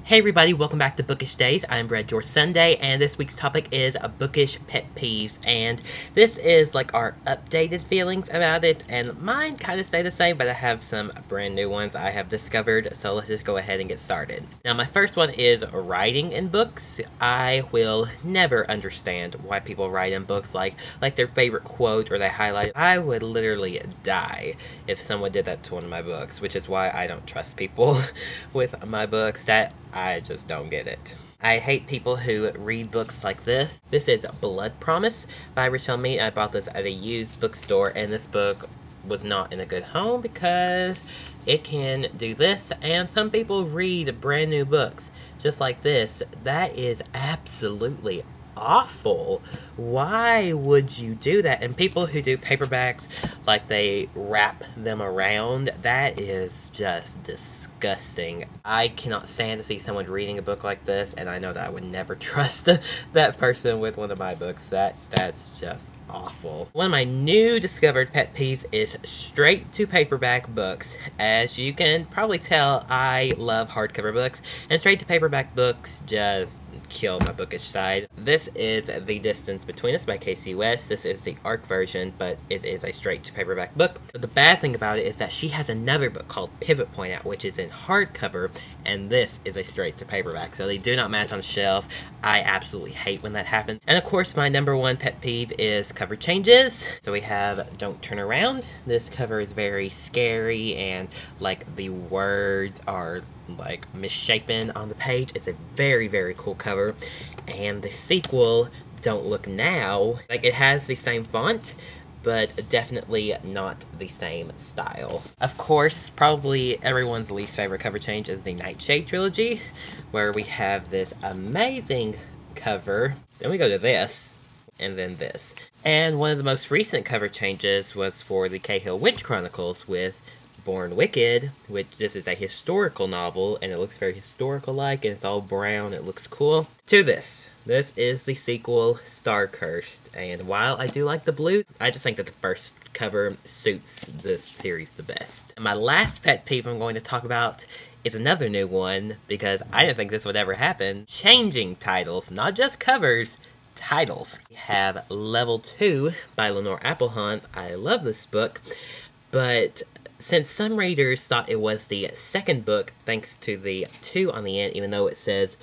Hey everybody, welcome back to Bookish Days. I'm Brad, your Sunday, and this week's topic is bookish pet peeves, and this is like our updated feelings about it, and mine kind of stay the same, but I have some brand new ones I have discovered, so let's just go ahead and get started. Now my first one is writing in books. I will never understand why people write in books like their favorite quote or they highlight it. I would literally die if someone did that to one of my books, which is why I don't trust people with my books. I just don't get it. I hate people who read books like this. This is Blood Promise by Rochelle Mead. I bought this at a used bookstore, and this book was not in a good home because it can do this, and some people read brand new books just like this. That is absolutely awful. Why would you do that? And people who do paperbacks, like they wrap them around, that is just disgusting. I cannot stand to see someone reading a book like this, and I know that I would never trust that person with one of my books. That's just awful. One of my new discovered pet peeves is straight to paperback books. As you can probably tell, I love hardcover books, and straight to paperback books just kill my bookish side. This is The Distance Between Us by Casey West. This is the ARC version, but it is a straight to paperback book. But the bad thing about it is that she has another book called Pivot Point out, which is in hardcover, and this is a straight to paperback, so they do not match on the shelf. I absolutely hate when that happens. And of course, my number one pet peeve is cover changes. So we have Don't Turn Around. This cover is very scary, and like the words are like misshapen on the page. It's a very, very cool cover. And the sequel, Don't Look Now, like it has the same font, but definitely not the same style. Of course, probably everyone's least favorite cover change is the Nightshade trilogy, where we have this amazing cover. Then we go to this, and then this. And one of the most recent cover changes was for the Cahill Witch Chronicles with Born Wicked, which this is a historical novel, and it looks very historical-like, and it's all brown, it looks cool. To this. This is the sequel, Star Cursed, and while I do like the blue, I just think that the first cover suits this series the best. And my last pet peeve I'm going to talk about is another new one, because I didn't think this would ever happen. Changing titles, not just covers, titles. We have Level 2 by Lenore Applehunt. I love this book, but since some readers thought it was the second book, thanks to the 2 on the end, even though it says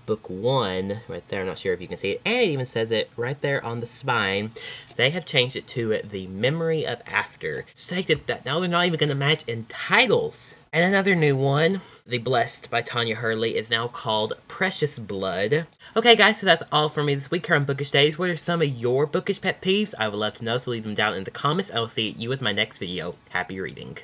Book 1 right there, I'm not sure if you can see it, and it even says it right there on the spine, they have changed it to The Memory of After, stated that now they're not even going to match in titles. And another new one, The Blessed by Tanya Hurley, is now called Precious Blood. Okay guys, so that's all for me this week here on Bookish Days. What are some of your bookish pet peeves? I would love to know, so leave them down in the comments. I will see you with my next video. Happy reading.